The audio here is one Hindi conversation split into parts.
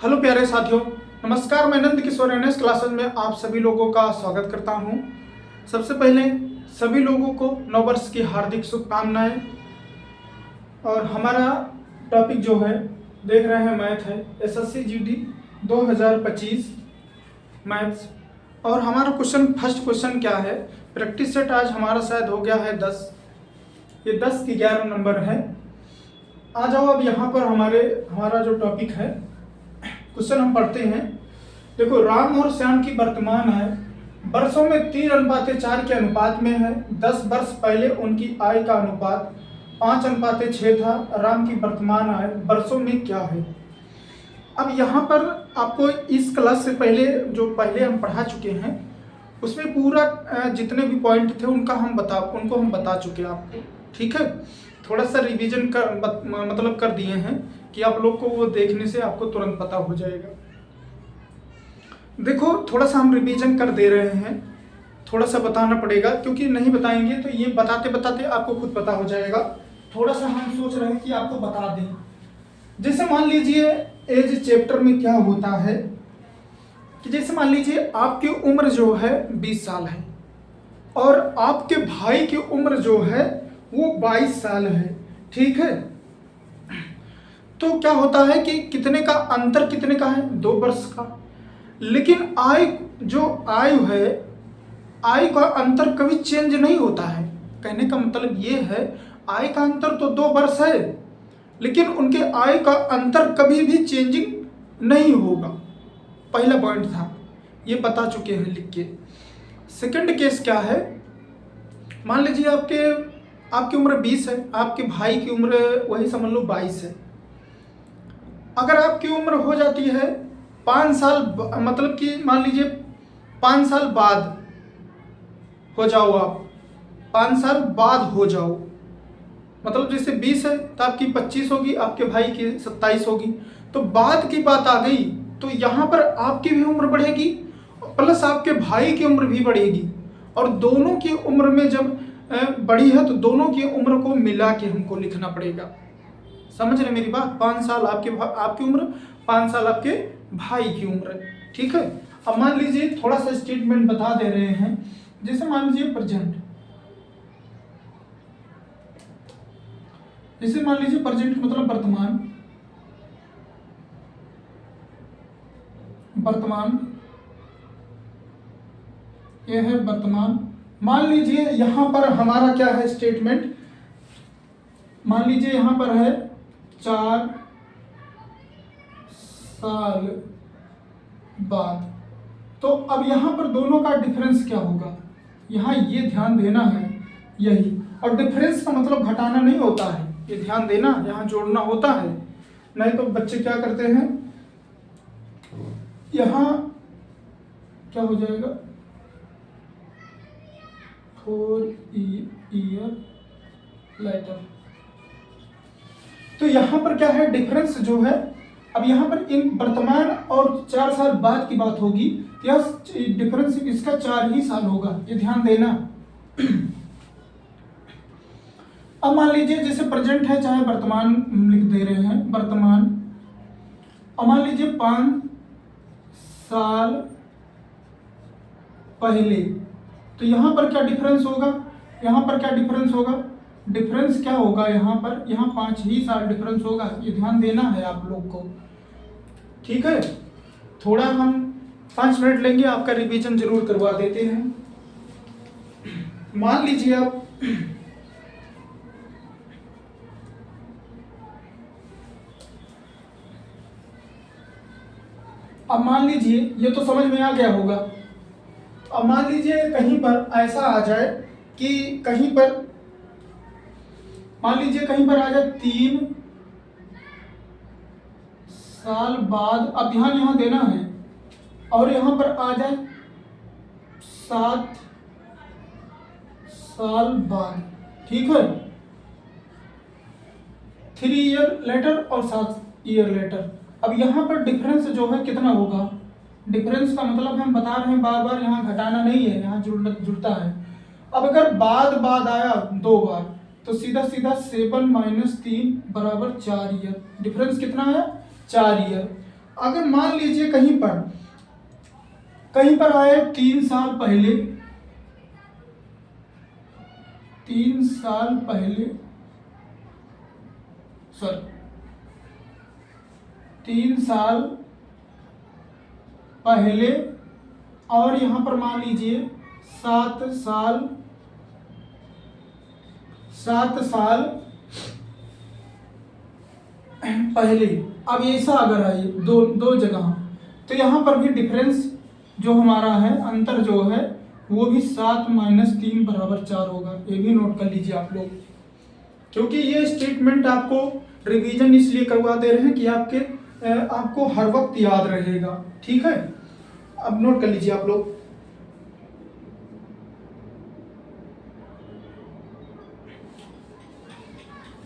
हेलो प्यारे साथियों, नमस्कार। मैं नंद किशोर एनएस क्लासेस में आप सभी लोगों का स्वागत करता हूं। सबसे पहले सभी लोगों को नववर्ष की हार्दिक शुभकामनाएं। और हमारा टॉपिक जो है देख रहे हैं मैथ है, एसएससी जीडी 2025 मैथ्स। और हमारा फर्स्ट क्वेश्चन क्या है, प्रैक्टिस सेट आज हमारा शायद हो गया है 10। ये 10 की 11 नंबर है। आ जाओ अब यहाँ पर हमारा जो टॉपिक है, क्वेश्चन हम पढ़ते हैं। देखो, राम और श्याम की वर्तमान आय वर्षों में 3:4 के अनुपात में है। 10 वर्ष पहले उनकी आय का अनुपात 5:6 था। राम की वर्तमान आय वर्षों में क्या है? अब यहाँ पर आपको इस क्लास से पहले हम पढ़ा चुके हैं, उसमें पूरा जितने भी पॉइंट थे उनको हम बता चुके हैं आपको। ठीक है, थोड़ा सा रिवीजन कर दिए हैं कि आप लोग को वो देखने से आपको तुरंत पता हो जाएगा। देखो, थोड़ा सा हम रिवीजन कर दे रहे हैं, थोड़ा सा बताना पड़ेगा, क्योंकि नहीं बताएंगे तो ये बताते बताते आपको खुद पता हो जाएगा। थोड़ा सा हम सोच रहे हैं कि आपको बता दें। जैसे मान लीजिए एज चैप्टर में क्या होता है कि जैसे मान लीजिए आपकी उम्र जो है 20 साल है और आपके भाई की उम्र जो है वो 22 साल है। ठीक है, तो क्या होता है कि अंतर कितने का है? 2 वर्ष का। लेकिन आयु है, आय का अंतर कभी चेंज नहीं होता है। कहने का मतलब ये है, आय का अंतर तो 2 वर्ष है, लेकिन उनके आय का अंतर कभी भी चेंजिंग नहीं होगा। पहला पॉइंट था, ये बता चुके हैं लिख के। सेकंड केस क्या है, मान लीजिए आपकी उम्र 20 है, आपके भाई की उम्र वही समझ लो 22 है। अगर आपकी उम्र हो जाती है 5 साल, मतलब कि मान लीजिए 5 साल बाद हो जाओ आप, 5 साल बाद हो जाओ, मतलब जैसे 20 है तो आपकी 25 होगी, आपके भाई की 27 होगी। तो बाद की बात आ गई तो यहाँ पर आपकी भी उम्र बढ़ेगी प्लस आपके भाई की उम्र भी बढ़ेगी। और दोनों की उम्र में जब बढ़ी है तो दोनों की उम्र को मिला के हमको लिखना पड़ेगा। समझ रहे मेरी बात? 5 साल आपकी उम्र, 5 साल आपके भाई की उम्र। ठीक है, अब मान लीजिए थोड़ा सा स्टेटमेंट बता दे रहे हैं। जैसे मान लीजिए प्रेजेंट, जैसे मान लीजिए प्रेजेंट मतलब वर्तमान, ये है वर्तमान। मान लीजिए यहां पर हमारा क्या है स्टेटमेंट, मान लीजिए यहां पर है 4 साल बाद। तो अब यहां पर दोनों का डिफरेंस क्या होगा, यहां ये ध्यान देना है यही। और डिफरेंस का मतलब घटाना नहीं होता है, ये ध्यान देना, यहां जोड़ना होता है। नहीं तो बच्चे क्या करते हैं, यहां क्या हो जाएगा 4 ईयर लेटर। तो यहां पर क्या है डिफरेंस जो है, अब यहां पर इन वर्तमान और 4 साल बाद की बात होगी, यह डिफरेंस इसका 4 ही साल होगा, ये ध्यान देना। अब मान लीजिए जैसे प्रेजेंट है चाहे वर्तमान लिख दे रहे हैं, वर्तमान। अब मान लीजिए 5 साल पहले, तो यहां पर क्या डिफरेंस होगा, यहां पर क्या डिफरेंस होगा, डिफरेंस क्या होगा यहाँ 5 ही साल डिफरेंस होगा, ये ध्यान देना है आप लोग को। ठीक है, थोड़ा हम 5 मिनट लेंगे, आपका रिवीजन जरूर करवा देते हैं। मान लीजिए अब मान लीजिए ये तो समझ में आ गया होगा। अब मान लीजिए कहीं पर ऐसा आ जाए कि कहीं पर मान लीजिए कहीं पर आ जाए 3 साल बाद, अब यहां देना है, और यहां पर आ जाए 7 साल बाद। ठीक है, 3 ईयर लेटर और 7 ईयर लेटर। अब यहाँ पर डिफरेंस जो है कितना होगा, डिफरेंस का मतलब हम बता रहे हैं बार बार, यहाँ घटाना नहीं है, यहाँ जुड़ता है। अब अगर बाद आया 2 बार तो सीधा 7 - 3 = 4 ईयर। डिफरेंस कितना है? 4 ईयर। अगर मान लीजिए कहीं पर आए 3 साल पहले, 3 साल पहले, सॉरी 3 साल पहले, और यहां पर मान लीजिए 7 साल पहले। अब ऐसा अगर है दो जगह, तो यहाँ पर भी डिफरेंस जो हमारा है, अंतर जो है वो भी 7 - 3 = 4 होगा। ये भी नोट कर लीजिए आप लोग, क्योंकि ये स्टेटमेंट आपको रिवीजन इसलिए करवा दे रहे हैं कि आपको हर वक्त याद रहेगा। ठीक है, अब नोट कर लीजिए आप लोग।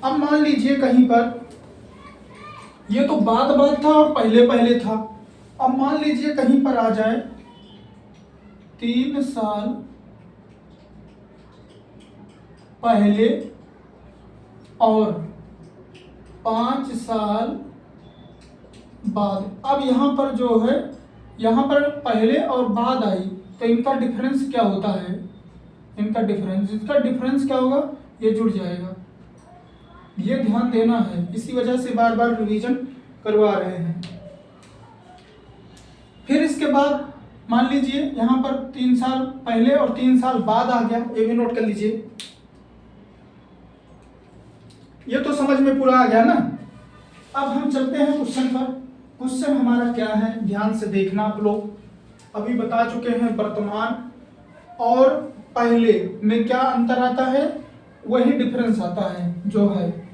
अब मान लीजिए कहीं पर, ये तो बाद था और पहले था। अब मान लीजिए कहीं पर आ जाए 3 साल पहले और 5 साल बाद। अब यहाँ पर जो है, यहाँ पर पहले और बाद आई, तो इनका डिफरेंस क्या होता है? इसका डिफरेंस क्या होगा? ये जुड़ जाएगा। ये ध्यान देना है, इसी वजह से बार बार रिवीजन करवा रहे हैं। फिर इसके बाद मान लीजिए यहाँ पर 3 साल पहले और 3 साल बाद आ गया, ये भी नोट कर लीजिए। ये तो समझ में पूरा आ गया ना। अब हम चलते हैं क्वेश्चन पर। क्वेश्चन हमारा क्या है, ध्यान से देखना आप लोग। अभी बता चुके हैं वर्तमान और पहले में क्या अंतर आता है, वही डिफरेंस आता है जो है।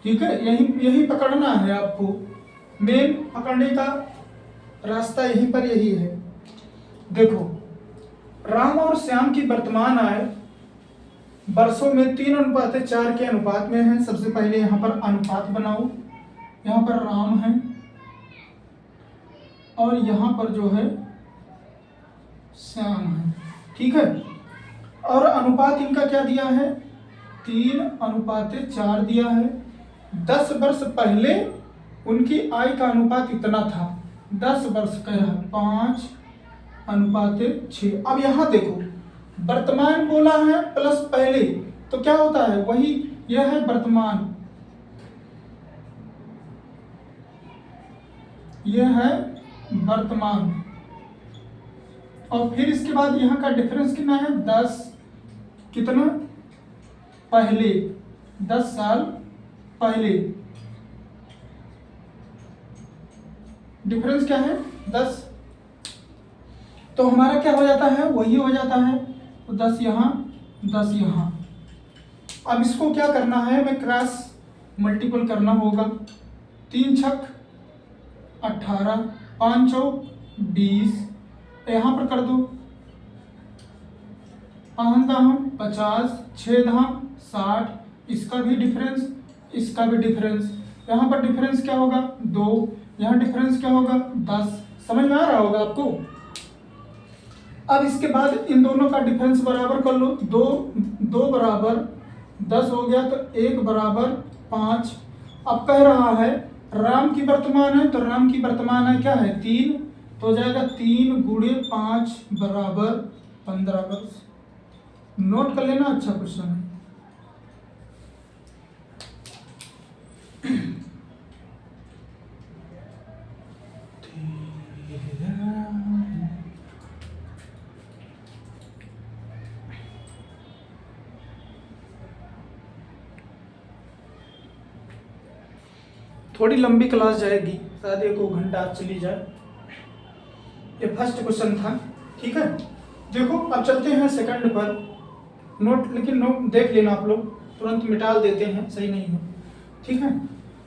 ठीक है, यही पकड़ना है आपको। मेन पकड़ने का रास्ता यहीं पर यही है। देखो, राम और श्याम की वर्तमान आय वर्षों में 3:4 के अनुपात में है। सबसे पहले यहाँ पर अनुपात बनाओ। यहाँ पर राम है और यहाँ पर जो है श्याम है। ठीक है, और अनुपात इनका क्या दिया है? 3:4 दिया है। 10 वर्ष पहले उनकी आय का अनुपात इतना था। 10 वर्ष का है 5:6। अब यहाँ देखो, वर्तमान बोला है प्लस पहले, तो क्या होता है? वही, यह है वर्तमान, यह है वर्तमान। और फिर इसके बाद यहाँ का डिफरेंस कितना है? 10 कितना पहले, 10 साल पहले। डिफरेंस क्या है? 10। तो हमारा क्या हो जाता है? वही हो जाता है। तो 10 यहाँ, 10 यहाँ। अब इसको क्या करना है? हमें क्रॉस मल्टीपल करना होगा। 3 छक 18, 5 चौक 20, यहाँ पर कर दो। 5 दाम 50, 6 दाम 60, इसका भी डिफरेंस, इसका भी डिफरेंस। यहाँ पर डिफरेंस क्या होगा? 2, यहाँ डिफरेंस क्या होगा? 10। समझ में आ रहा होगा आपको। अब इसके बाद इन दोनों का डिफरेंस बराबर कर लो। 2 बराबर 10 हो गया, तो 1 बराबर 5। अब कह रहा है राम की वर्तमान है, तो राम की वर्तमान है क्या है? 3, तो हो जाएगा 3 × 5 बराबर 15 वर्ष। नोट कर लेना, अच्छा क्वेश्चन है। थोड़ी लंबी क्लास जाएगी, शायद 1 घंटा चली जाए। ये फर्स्ट क्वेश्चन था। ठीक है, देखो अब चलते हैं सेकंड पर। नोट, लेकिन नोट देख लेना आप लोग, तुरंत मिटा देते हैं, सही नहीं है। ठीक है,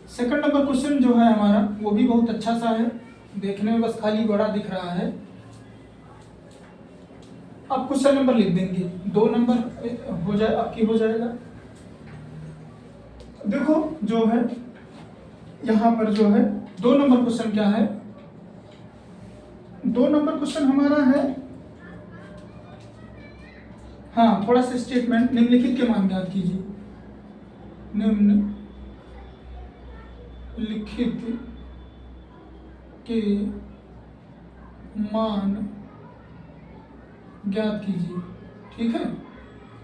सेकंड नंबर क्वेश्चन जो है हमारा, वो भी बहुत अच्छा सा है, देखने में बस खाली बड़ा दिख रहा है। अब क्वेश्चन नंबर लिख देंगे, 2 नंबर हो जाए आपकी, हो जाएगा। देखो जो है यहाँ पर जो है 2 नंबर क्वेश्चन क्या है? 2 नंबर क्वेश्चन हमारा है, हाँ थोड़ा सा स्टेटमेंट, निम्नलिखित के मान ज्ञात कीजिए। निम्नलिखित के मान ज्ञात कीजिए। ठीक है,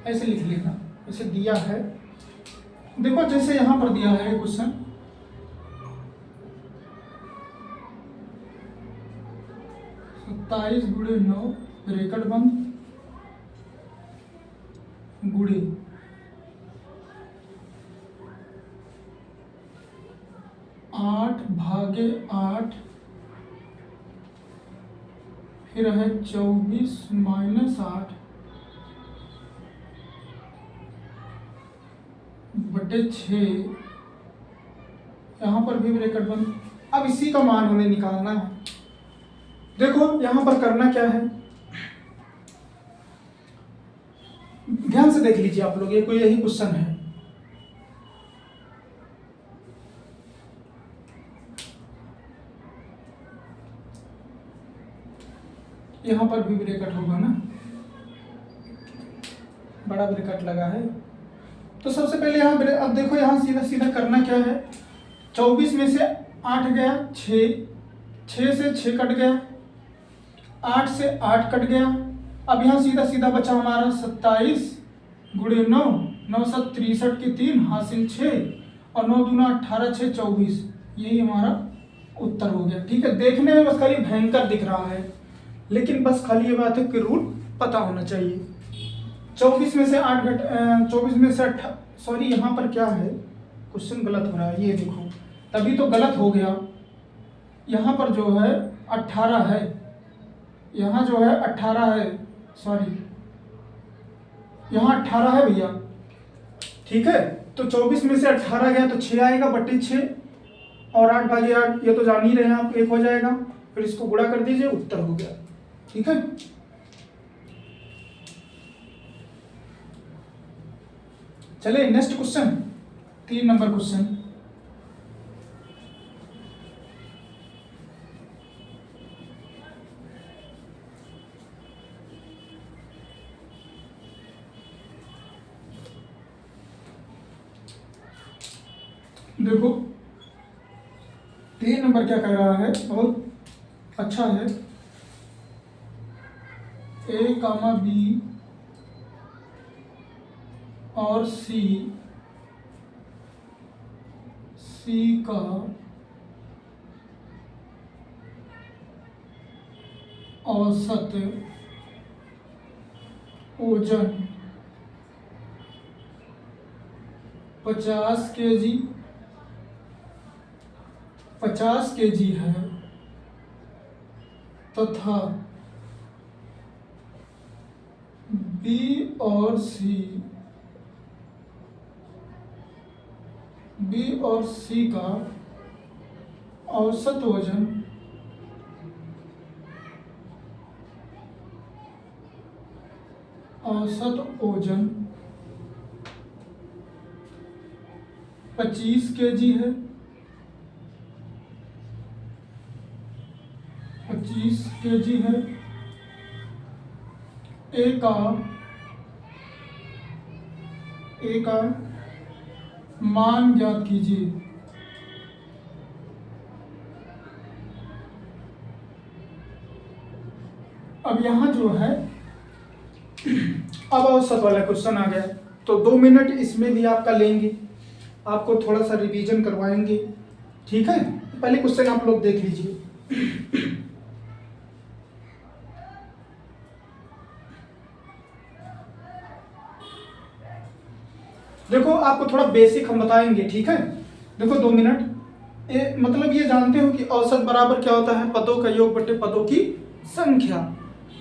ऐसे लिख लेना, ऐसे दिया है। देखो जैसे यहाँ पर दिया है क्वेश्चन, सत्ताईस गुणे 9 ब्रैकेट बंद गुणे 8/8, फिर है 24 - 8 बटे 6, यहाँ पर भी ब्रैकेट बंद। अब इसी का मान हमें निकालना है। देखो यहाँ पर करना क्या है, ध्यान से देख लीजिए आप लोग, ये कोई यही क्वेश्चन है। यहाँ पर भी ब्रैकेट होगा ना, बड़ा ब्रैकेट लगा है। तो सबसे पहले यहाँ अब देखो यहाँ सीधा सीधा करना क्या है, 24 में से 8 गया 6 से 6 कट गया, 8 से 8 कट गया। अब यहाँ सीधा सीधा बचा हमारा 27 गुणे 9, 9 7 63 के 3 हासिल 6 और 9 दूना 18 6 24, यही हमारा उत्तर हो गया। ठीक है, देखने में बस खाली भयंकर दिख रहा है, लेकिन बस खाली ये बात है कि रूल पता होना चाहिए। 24 में से 8 24 में से 8, सॉरी यहाँ पर क्या है, क्वेश्चन गलत हो रहा है, ये देखो तभी तो गलत हो गया। यहाँ पर जो है 18 है, यहाँ जो है 18 है, सॉरी यहाँ 18 है भैया। ठीक है, तो 24 में से 18 गया तो 6 आएगा बटे 6 और 8/8, ये तो जान ही रहे हैं आप, 1 हो जाएगा, फिर इसको गुणा कर दीजिए, उत्तर हो गया। ठीक है, चलिए नेक्स्ट क्वेश्चन, 3 नंबर क्वेश्चन। देखो 3 नंबर क्या कर रहा है, बहुत अच्छा है। A, B और C का औसत ओजन 50 केजी है तथा B और C का औसत वजन 25 केजी है। 25 केजी है। ए का मान ज्ञात कीजिए। अब यहाँ जो है, अब औसत वाला क्वेश्चन आ गया, तो 2 मिनट इसमें भी आपका लेंगे, आपको थोड़ा सा रिवीजन करवाएंगे। ठीक है, पहले क्वेश्चन आप लोग देख लीजिए। देखो आपको थोड़ा बेसिक हम बताएंगे। ठीक है, देखो 2 मिनट, मतलब ये जानते हो कि औसत बराबर क्या होता है, पदों का योग बटे पदों की संख्या।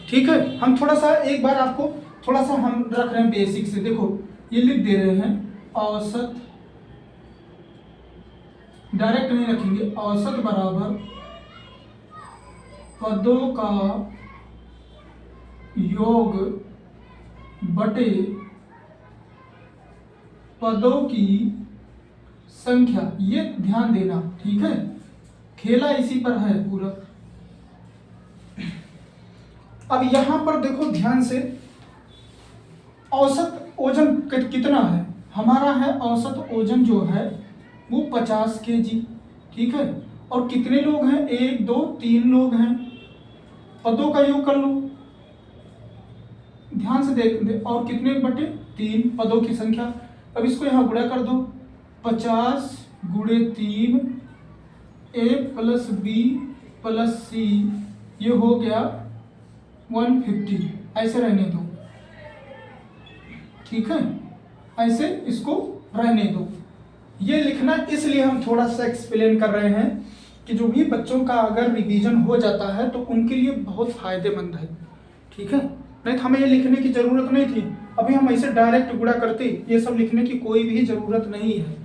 ठीक है, हम थोड़ा सा एक बार आपको थोड़ा सा हम रख रहे हैं बेसिक से। देखो ये लिख दे रहे हैं, औसत डायरेक्ट नहीं रखेंगे, औसत बराबर पदों का योग बटे पदों की संख्या, ये ध्यान देना। ठीक है, खेला इसी पर है पूरा। अब यहां पर देखो ध्यान से, औसत ओजन कितना है हमारा, है औसत ओजन जो है वो 50 केजी। ठीक है, और कितने लोग हैं, 1 2 3 लोग हैं, पदों का योग कर लो, ध्यान से देख और कितने बटे 3 पदों की संख्या। अब इसको यहाँ गुणा कर दो, 50 गुणे 3 a plus b plus c, ये हो गया 150। ऐसे रहने दो, ठीक है, ऐसे इसको रहने दो। ये लिखना इसलिए हम थोड़ा सा एक्सप्लेन कर रहे हैं कि जो भी बच्चों का अगर रिवीजन हो जाता है तो उनके लिए बहुत फायदेमंद है, ठीक है। नहीं तो हमें ये लिखने की ज़रूरत नहीं थी, अभी हम ऐसे डायरेक्ट गुणा करते, ये सब लिखने की कोई भी ज़रूरत नहीं है।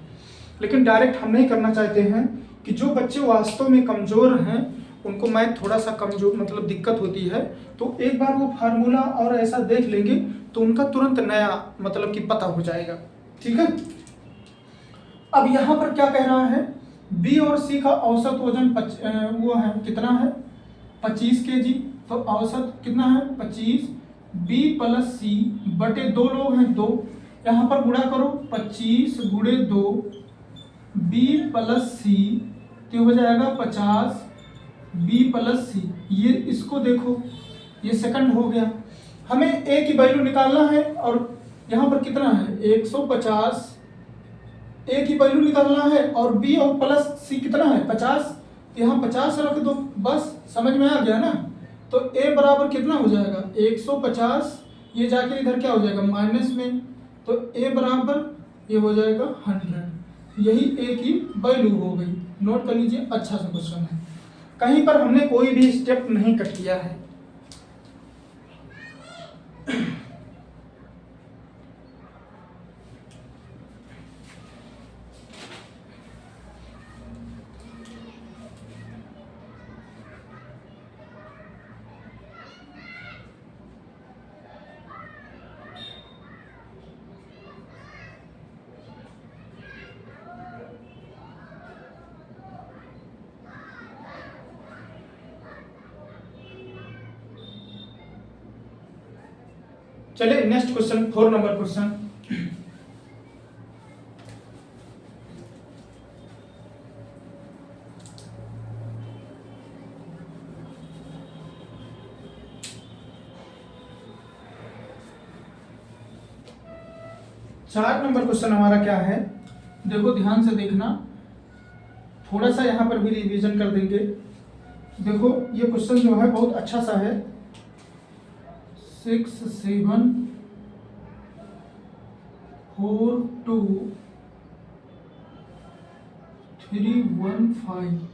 लेकिन डायरेक्ट हम नहीं करना चाहते हैं कि जो बच्चे वास्तव में कमज़ोर हैं उनको मैथ थोड़ा सा कमजोर मतलब दिक्कत होती है, तो एक बार वो फार्मूला और ऐसा देख लेंगे तो उनका तुरंत नया मतलब कि पता हो जाएगा, ठीक है। अब यहाँ पर क्या कह रहा है, बी और सी का औसत वजन वो है कितना है 25 kg, तो औसत कितना है 25, बी प्लस सी बटे 2 लोग हैं 2, यहाँ पर गुणा करो 25 गुणे 2 बी प्लस सी, तो हो जाएगा 50 बी प्लस सी। ये इसको देखो, ये सेकंड हो गया। हमें ए की वैल्यू निकालना है और यहाँ पर कितना है 150, ए की वैल्यू निकालना है और बी और प्लस सी कितना है 50, तो यहाँ 50 रख दो, बस समझ में आ गया ना। तो ए बराबर कितना हो जाएगा 150, ये जाके इधर क्या हो जाएगा माइनस में, तो ए बराबर ये हो जाएगा 100। यही ए की वैल्यू हो गई, नोट कर लीजिए, अच्छा सा क्वेश्चन है, कहीं पर हमने कोई भी स्टेप नहीं कट किया है। चलिए नेक्स्ट क्वेश्चन, 4 नंबर क्वेश्चन। चार नंबर क्वेश्चन हमारा क्या है, देखो ध्यान से देखना, थोड़ा सा यहाँ पर भी रिवीजन कर देंगे। देखो ये क्वेश्चन जो है बहुत अच्छा सा है, 6 7 4 2 3 1 5।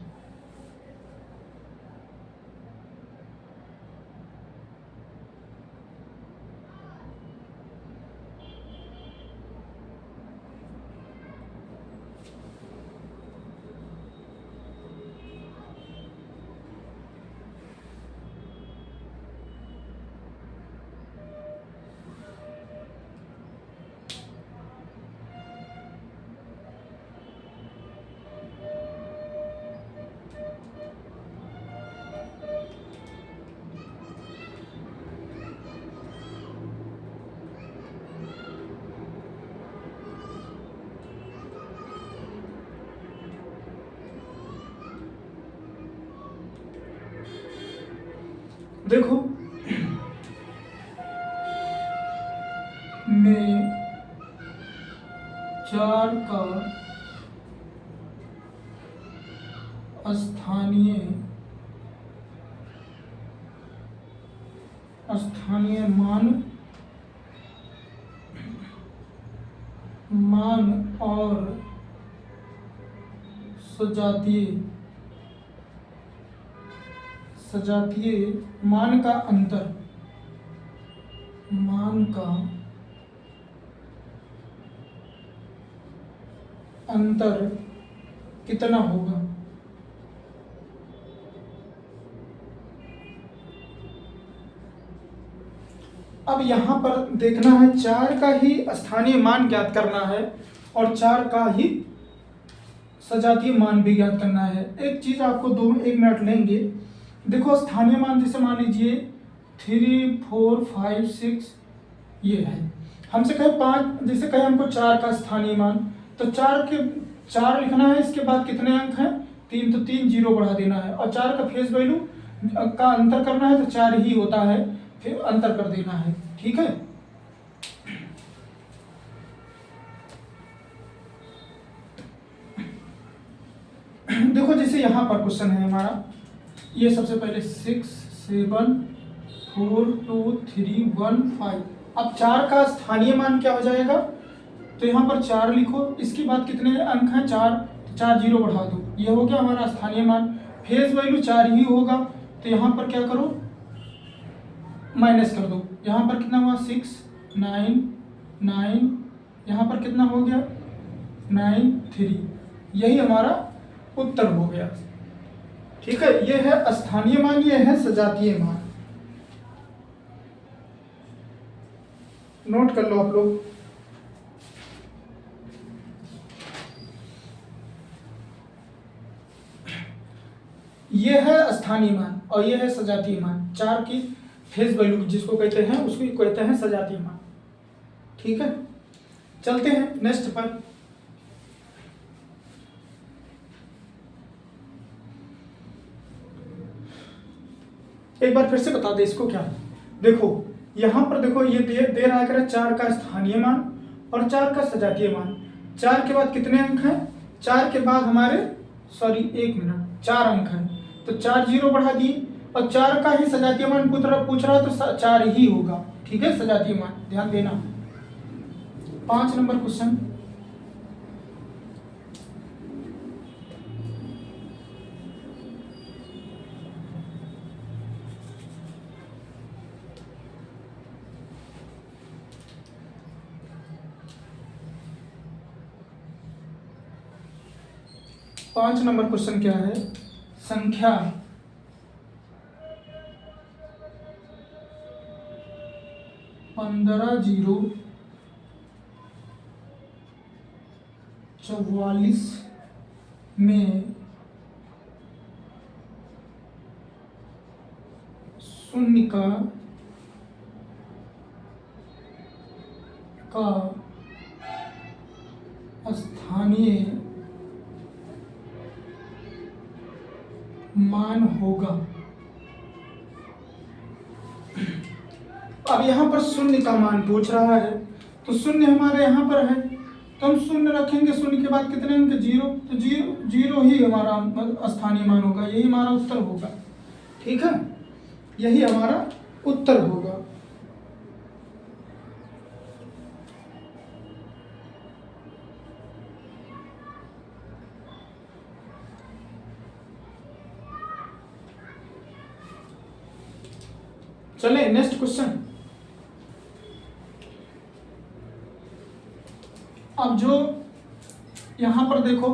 देखो में 4 का स्थानीय मान और सजातीय मान का अंतर कितना होगा। अब यहाँ पर देखना है 4 का ही स्थानीय मान ज्ञात करना है और 4 का ही सजातीय मान भी ज्ञात करना है। एक चीज आपको 1 मिनट लेंगे, देखो स्थानीय मान जैसे मान लीजिए 3 4 5 6 ये है, हमसे कहे 5, जैसे कहे हमको 4 का स्थानीय मान, तो 4 लिखना है, इसके बाद कितने अंक हैं 3 तो 3 जीरो बढ़ा देना है, और 4 का फेस वैल्यू का अंतर करना है तो 4 ही होता है, फिर अंतर कर देना है। ठीक है, देखो जैसे यहाँ पर क्वेश्चन है हमारा, ये सबसे पहले 6 7 4 2 3 1 5। अब 4 का स्थानीय मान क्या हो जाएगा, तो यहाँ पर 4 लिखो, इसके बाद कितने अंक हैं 4, तो 4 जीरो बढ़ा दो, ये हो गया हमारा स्थानीय मान। फेस वैल्यू 4 ही होगा, तो यहाँ पर क्या करो माइनस कर दो, यहाँ पर कितना हुआ 6 9 9, यहाँ पर कितना हो गया 9 3, यही हमारा उत्तर हो गया। ठीक है, ये है स्थानीय मान, ये है सजातीय मान, नोट कर लो आप लोग। ये है स्थानीय मान और ये है सजातीय मान, 4 की फेस वैल्यू जिसको कहते हैं उसको कहते हैं सजातीय मान। ठीक है, चलते हैं नेक्स्ट पर। एक बार फिर से बता दे इसको क्या, देखो यहाँ पर देखो ये दे रहा है 4 का स्थानीय मान और 4 का सजातीय मान। 4 के बाद कितने अंक हैं, 4 के बाद हमारे 4 अंक हैं, तो 4 जीरो बढ़ा दिए, और 4 का ही सजातीय मान पूछ रहा तो 4 ही होगा। ठीक है, सजातीय मान ध्यान देना। 5 नंबर क्वेश्चन, पांच नंबर क्वेश्चन क्या है, संख्या पंद्रह 44 में शून्य का स्थानीय मान होगा। अब यहाँ पर शून्य का मान पूछ रहा है, तो शून्य हमारे यहाँ पर है, तो हम शून्य रखेंगे, शून्य के बाद कितने अंक 0, तो जीरो ही हमारा स्थानीय मान होगा, यही हमारा उत्तर होगा। ठीक है, यही हमारा उत्तर होगा। चले नेक्स्ट क्वेश्चन। अब जो यहाँ पर देखो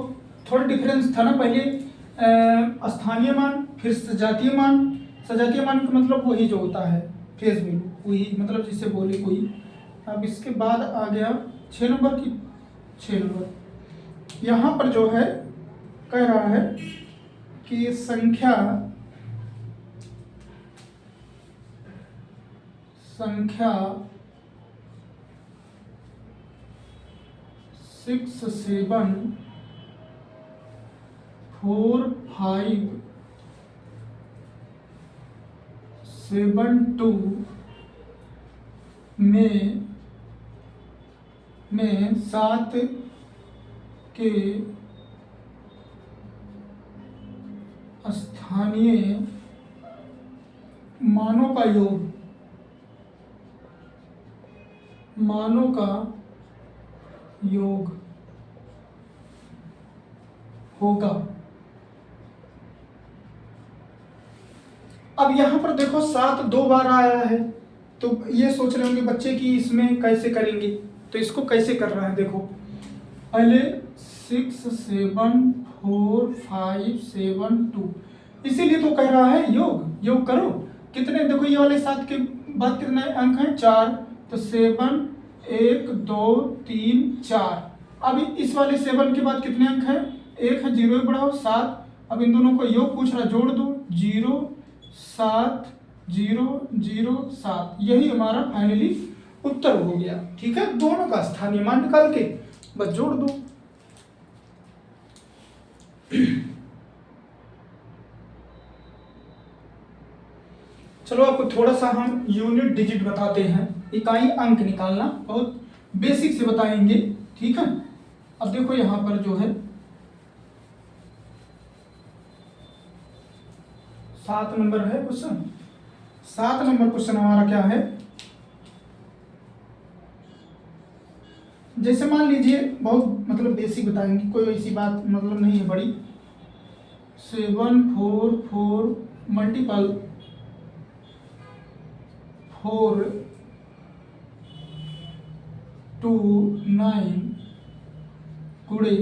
थोड़ा डिफरेंस था ना, पहले स्थानीय मान फिर सजातीय मान। सजातीय मान का मतलब वही जो होता है फेस वैल्यू, वही मतलब जिसे बोले कोई। अब इसके बाद आ गया 6 नंबर की 6 नंबर। यहाँ पर जो है कह रहा है कि संख्या 6 7 4 5 7 2 में 7 के स्थानीय मानों का योग होगा। अब यहाँ पर देखो 7 2 बार आया है, तो ये सोच रहे होंगे बच्चे कि इसमें कैसे करेंगे, तो इसको कैसे कर रहे हैं। देखो पहले 6 7 4 5 7 2, इसीलिए तो कह रहा है योग करो। कितने देखो ये वाले 7 के बाद कितने अंक हैं 4, तो 7 1 2 3 4। अब इस वाले 7 के बाद कितने अंक हैं, 1 है, 0 बढ़ाओ 7। अब इन दोनों को योग पूछ रहा, जोड़ दो 0 7 0 0 7, यही हमारा फाइनली उत्तर हो गया। ठीक है, दोनों का स्थानीय मान निकाल के बस जोड़ दो। चलो आपको थोड़ा सा हम यूनिट डिजिट बताते हैं, इकाई अंक निकालना बहुत बेसिक से बताएंगे, ठीक है। अब देखो यहाँ पर जो है 7 नंबर है क्वेश्चन। 7 नंबर क्वेश्चन हमारा क्या है, जैसे मान लीजिए बहुत मतलब बेसिक बताएंगे, कोई ऐसी बात मतलब नहीं है बड़ी। 744 मल्टीपल 4 2 9 गुणे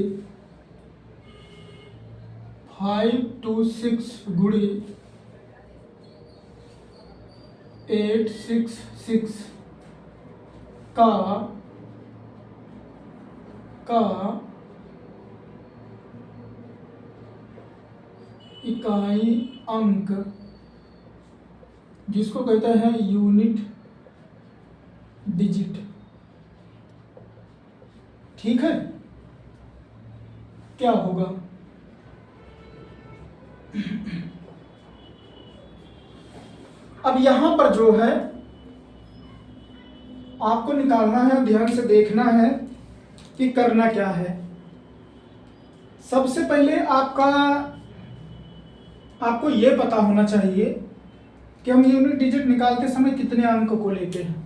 5 2 6 गुणे 8 6 6 का इकाई अंक जिसको कहते हैं यूनिट डिजिट, ठीक है। क्या होगा, अब यहां पर जो है आपको निकालना है, ध्यान से देखना है कि करना क्या है। सबसे पहले आपको यह पता होना चाहिए कि हम यूनिट डिजिट निकालते समय कितने अंक को लेते हैं।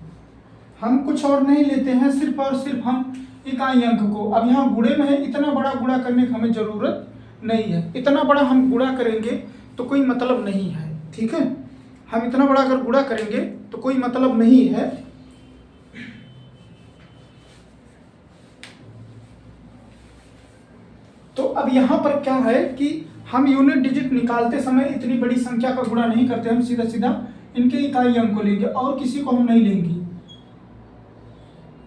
हम कुछ और नहीं लेते हैं, सिर्फ और सिर्फ हम इकाई अंक को। अब यहाँ गुणे में है, इतना बड़ा गुणा करने की हमें जरूरत नहीं है। इतना बड़ा हम गुणा करेंगे तो कोई मतलब नहीं है, ठीक है। हम इतना बड़ा अगर गुणा करेंगे तो कोई मतलब नहीं है। तो अब यहाँ पर क्या है कि हम यूनिट डिजिट निकालते समय इतनी बड़ी संख्या का गुणा नहीं करते, हम सीधा सीधा इनके इकाई अंक को लेंगे और किसी को हम नहीं लेंगे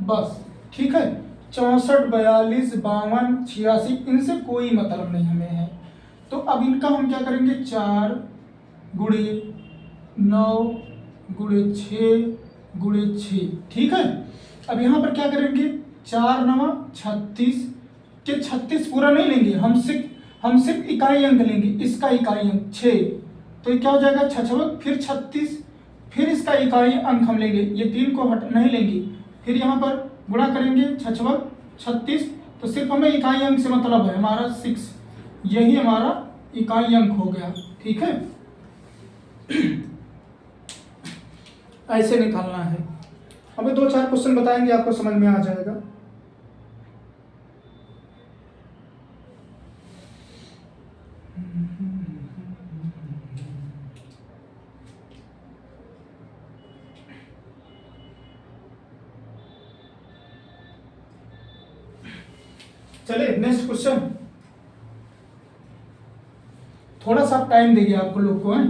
बस, ठीक है। 64 42 52 86 इनसे कोई मतलब नहीं हमें है। तो अब इनका हम क्या करेंगे, 4 गुणे 9 गुणे 6 गुणे 6, ठीक है। अब यहाँ पर क्या करेंगे, 4 9 36 के 36 पूरा नहीं लेंगे, हम सिर्फ इकाई अंक लेंगे, इसका इकाई अंक 6, तो ये क्या हो जाएगा 66, फिर 36, फिर इसका इकाई अंक हम लेंगे, ये 3 को हट नहीं लेंगे, फिर यहाँ पर गुणा करेंगे 66 36, तो सिर्फ हमें इकाई अंक से मतलब है हमारा 6, यही हमारा इकाई अंक हो गया, ठीक है। ऐसे निकालना है। हमें 2-4 क्वेश्चन बताएंगे, आपको समझ में आ जाएगा। चलिए नेक्स्ट क्वेश्चन। थोड़ा सा टाइम देंगे आपको लोग को, है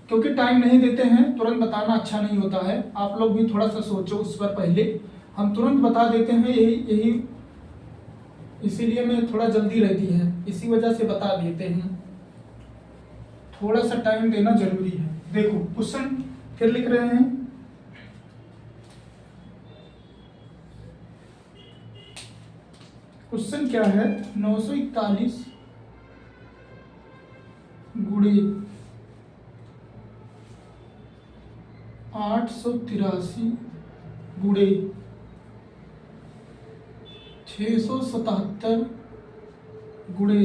क्योंकि टाइम नहीं देते हैं तुरंत बताना अच्छा नहीं होता है। आप लोग भी थोड़ा सा सोचो उस पर पहले, हम तुरंत बता देते हैं, यही इसीलिए मैं थोड़ा जल्दी रहती है, इसी वजह से बता देते हैं। थोड़ा सा टाइम देना जरूरी है। देखो क्वेश्चन फिर लिख रहे हैं, क्वेश्चन क्या है, 941 गुणे 883 गुणे 677 गुणे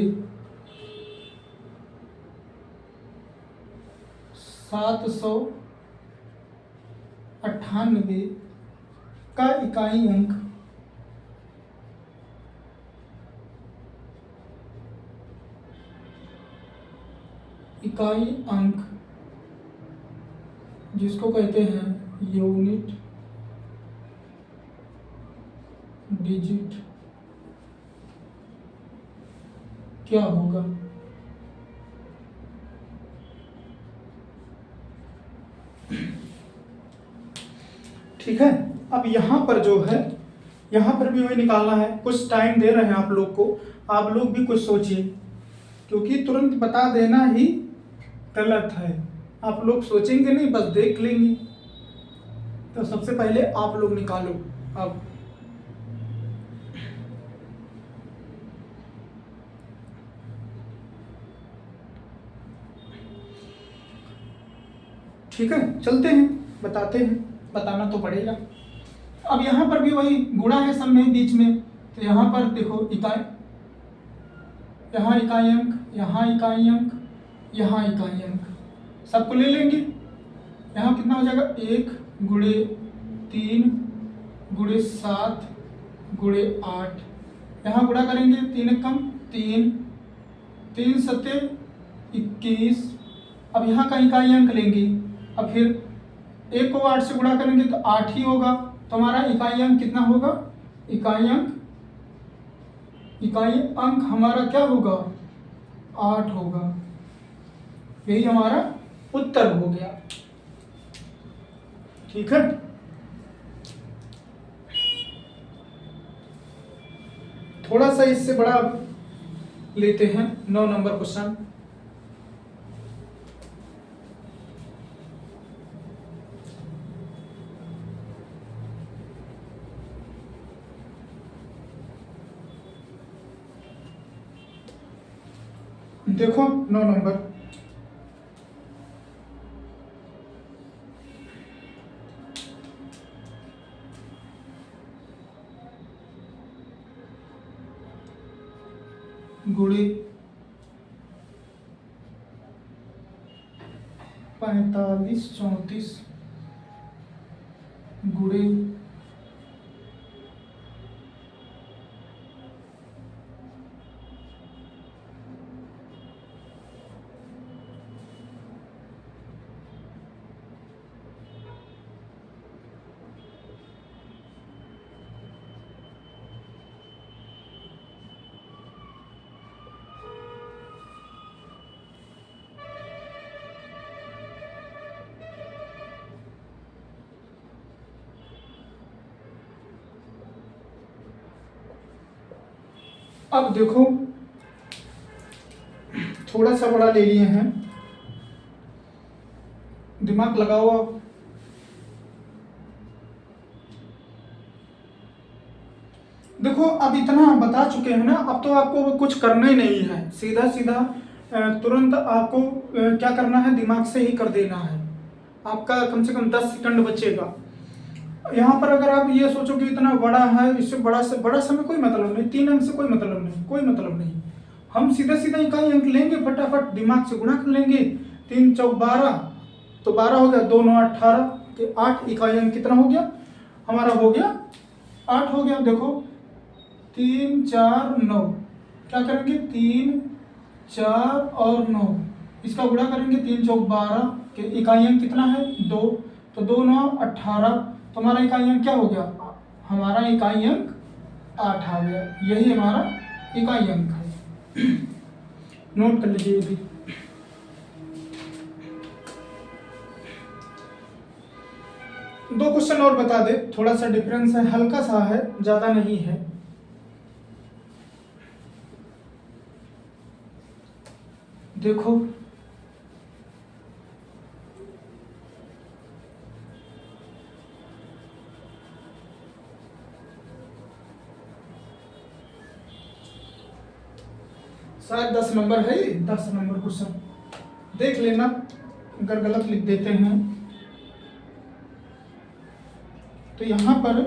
798 का इकाई अंक जिसको कहते हैं यूनिट डिजिट क्या होगा। ठीक है। अब यहाँ पर जो है, यहाँ पर भी वही निकालना है। कुछ टाइम दे रहे हैं आप लोग को, आप लोग भी कुछ सोचिए, क्योंकि तुरंत बता देना ही गलत है। आप लोग सोचेंगे नहीं, बस देख लेंगे। तो सबसे पहले आप लोग निकालो। अब ठीक है, चलते हैं, बताते हैं, बताना तो पड़ेगा। अब यहाँ पर भी वही गुणा है सब में बीच में, तो यहाँ पर देखो इकाई, यहाँ इकाई अंक, यहाँ इकाई अंक, यहाँ इकाई अंक, सबको ले लेंगे। यहाँ कितना हो जाएगा, 1 गुणे 3 गुणे 7 गुणे 8, यहाँ गुणा करेंगे 3 कम 3, 3 सत्ते 21। अब यहाँ का इकाई अंक लेंगे, अब फिर 1 को 8 से गुणा करेंगे तो 8 ही होगा, तो हमारा इकाई अंक कितना होगा, इकाई अंक हमारा क्या होगा, 8 होगा। यही हमारा उत्तर हो गया। ठीक है, थोड़ा सा इससे बड़ा लेते हैं, 9 नंबर क्वेश्चन। देखो 9 नंबर, गुणे 45 34 गुणे अब देखो थोड़ा सा बड़ा ले लिए हैं, दिमाग लगाओ अब। देखो अब इतना बता चुके हैं ना, अब तो आपको कुछ करना ही नहीं है, सीधा सीधा तुरंत आपको क्या करना है, दिमाग से ही कर देना है। आपका कम से कम 10 सेकंड बचेगा। यहाँ पर अगर आप ये सोचो कि इतना बड़ा है, इससे बड़ा से बड़ा समय कोई मतलब नहीं, 3 अंक से कोई मतलब नहीं, कोई मतलब नहीं। हम सीधा सीधा इकाई अंक लेंगे, फटाफट दिमाग से गुणा कर लेंगे। 3 चौक 12, तो 12 हो गया, 2 9 18 के 8 इकाई अंक कितना हो गया, हमारा हो गया 8 हो गया। देखो 3 4 9, क्या करेंगे 3 4 और 9, इसका गुणा करेंगे, 3 चौक 12 के इकाई अंक कितना है 2, तो 2 9 18, तो हमारा इकाई अंक क्या हो गया, हमारा इकाई अंक 8 आ गया। यही हमारा इकाई अंक है। नोट कर लीजिए भी। दो क्वेश्चन और बता दे, थोड़ा सा डिफरेंस है, हल्का सा है, ज्यादा नहीं है। देखो शायद 10 नंबर है, 10 नंबर क्वेश्चन देख लेना, अगर गलत लिख देते हैं तो यहाँ पर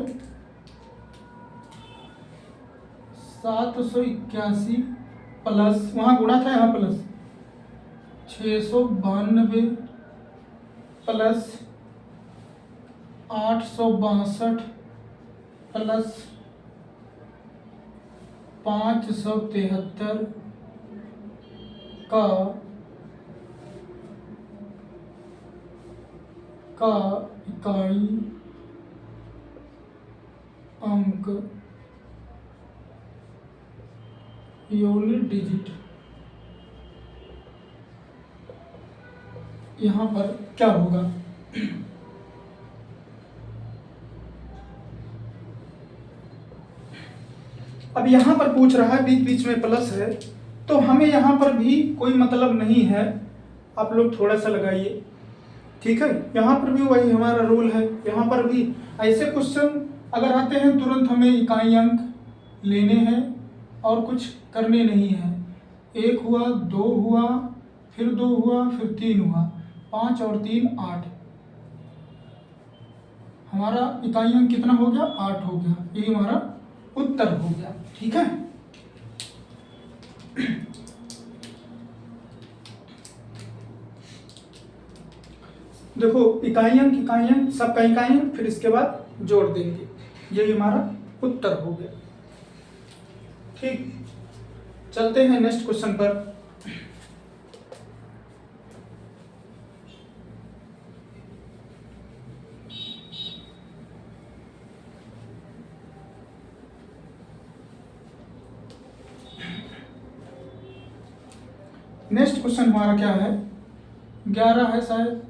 781 प्लस, वहाँ गुणा था, यहाँ प्लस 692 प्लस 862 प्लस 573 का इकाई अंक यूनिट डिजिट, यहाँ पर क्या होगा। अब यहाँ पर पूछ रहा है, बीच बीच में प्लस है, तो हमें यहाँ पर भी कोई मतलब नहीं है, आप लोग थोड़ा सा लगाइए। ठीक है, यहाँ पर भी वही हमारा रूल है। यहाँ पर भी ऐसे क्वेश्चन अगर आते हैं तुरंत हमें इकाई अंक लेने हैं और कुछ करने नहीं है। 1 हुआ, 2 हुआ, फिर 2 हुआ, फिर 3 हुआ, 5 और 3 8, हमारा इकाई अंक कितना हो गया, 8 हो गया। ये हमारा उत्तर हो गया। ठीक है, देखो इकाई अंक सबका इकाई अंक, फिर इसके बाद जोड़ देंगे, यही हमारा उत्तर हो गया। ठीक, चलते हैं नेक्स्ट क्वेश्चन पर। नेक्स्ट क्वेश्चन हमारा क्या है, 11 है शायद।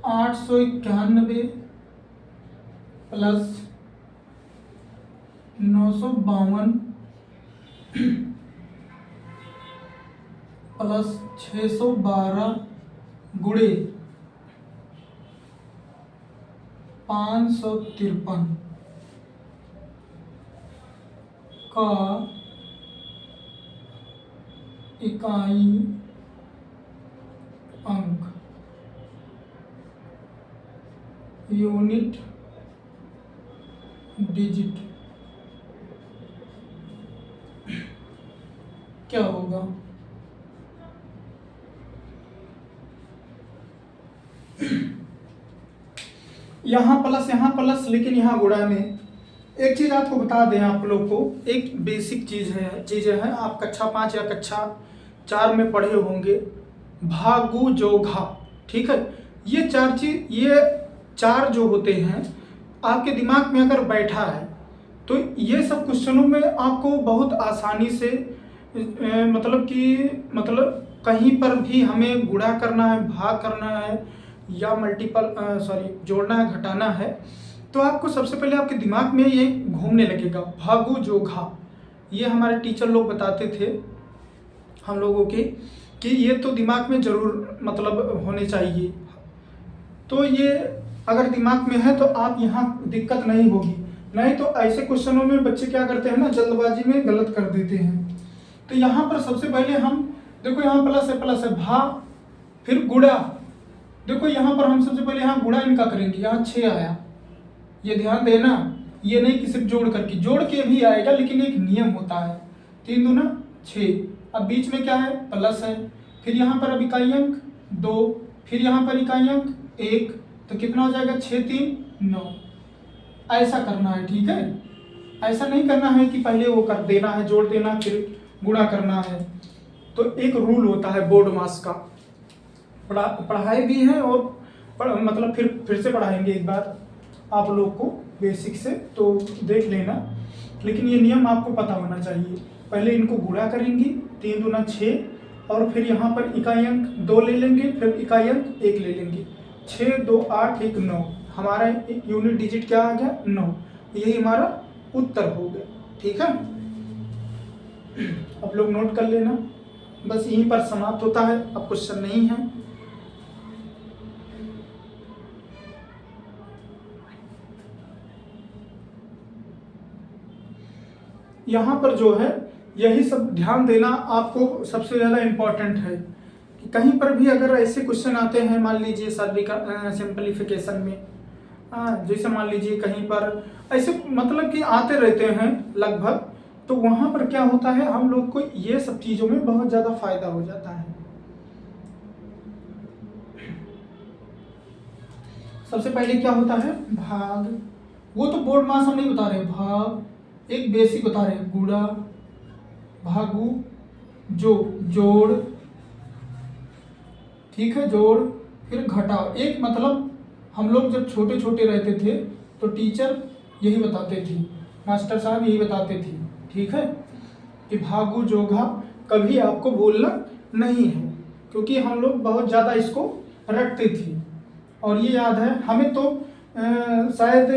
891 प्लस 952 प्लस 612 गुणे 553 का इकाई अंक यूनिट डिजिट क्या होगा। यहाँ प्लस लेकिन यहाँ गुणा में एक चीज आपको बता दें, आप लोग को एक बेसिक चीजें हैं, आप कक्षा 5 या कक्षा 4 में पढ़े होंगे, भागु जोघा। ठीक है, ये चार जो होते हैं आपके दिमाग में अगर बैठा है तो ये सब क्वेश्चनों में आपको बहुत आसानी से मतलब कहीं पर भी हमें गुणा करना है, भाग करना है या जोड़ना है, घटाना है, तो आपको सबसे पहले आपके दिमाग में ये घूमने लगेगा, भागु जोघा। ये हमारे टीचर लोग बताते थे हम लोगों के कि ये तो दिमाग में जरूर होने चाहिए। तो ये अगर दिमाग में है तो आप यहाँ दिक्कत नहीं होगी। नहीं तो ऐसे क्वेश्चनों में बच्चे क्या करते हैं ना, जल्दबाजी में गलत कर देते हैं। तो यहाँ पर सबसे पहले हम देखो, यहाँ प्लस है भा, फिर गुणा। देखो यहाँ पर हम सबसे पहले यहाँ गुणा इनका करेंगे, यहाँ 6 आया, ये ध्यान देना, ये नहीं कि सिर्फ जोड़ के भी आएगा, लेकिन एक नियम होता है, 3 दूना 6। अब बीच में क्या है, प्लस है, फिर यहाँ पर अब इकाई अंक 2, फिर यहाँ पर इकाई अंक 1, तो कितना हो जाएगा, 6 3 9। ऐसा करना है। ठीक है, ऐसा नहीं करना है कि पहले वो कर देना है, जोड़ देना फिर गुणा करना है। तो एक रूल होता है बोर्ड मास का, पढ़ाई भी है और फिर से पढ़ाएंगे एक बार आप लोग को बेसिक से, तो देख लेना, लेकिन ये नियम आपको पता होना चाहिए। पहले इनको गुणा करेंगे, 3 दूना 6, और फिर यहाँ पर इकाई अंक 2 ले लेंगे, फिर इकाई अंक 1 ले लेंगे, 6 2 8 1 9। हमारा यूनिट डिजिट क्या आ गया, 9। यही हमारा उत्तर हो गया। ठीक है, आप लोग नोट कर लेना, बस यहीं पर समाप्त होता है, अब क्वेश्चन नहीं है। यहाँ पर जो है यही सब ध्यान देना आपको सबसे ज़्यादा इम्पोर्टेंट है कि कहीं पर भी अगर ऐसे क्वेश्चन आते हैं, मान लीजिए सिंपलीफिकेशन में, जैसे मान लीजिए कहीं पर ऐसे कि आते रहते हैं लगभग, तो वहाँ पर क्या होता है, हम लोग को ये सब चीज़ों में बहुत ज़्यादा फायदा हो जाता है। सबसे पहले क्या होता है, भाग, वो तो बोर्ड मास हम नहीं बता रहे, भाग एक बेसिक बता रहे हैं, गुणा, भागु, जोड़। ठीक है, जोड़, फिर घटाओ। एक हम लोग जब छोटे छोटे रहते थे तो टीचर यही बताते थे, मास्टर साहब यही बताते थे। ठीक है, कि भागु जोघा कभी आपको बोलना नहीं है, क्योंकि हम लोग बहुत ज़्यादा इसको रटते थे। और ये याद है हमें तो शायद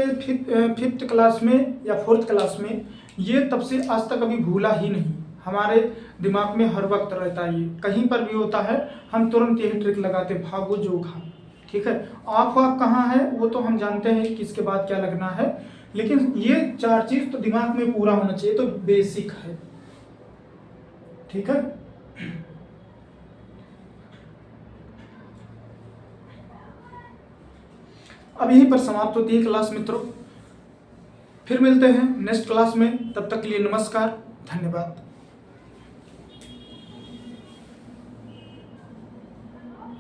5th क्लास में या 4th क्लास में, ये तब से आज तक कभी भूला ही नहीं, हमारे दिमाग में हर वक्त रहता है। ये कहीं पर भी होता है हम तुरंत यही ट्रिक लगाते, भागो जोघा। ठीक है, आप कहाँ है वो तो हम जानते हैं कि इसके बाद क्या लगना है, लेकिन ये 4 चीज़ तो दिमाग में पूरा होना चाहिए, तो बेसिक है। ठीक है, अब यहीं पर समाप्त होती है क्लास मित्रों। फिर मिलते हैं नेक्स्ट क्लास में, तब तक के लिए नमस्कार, धन्यवाद।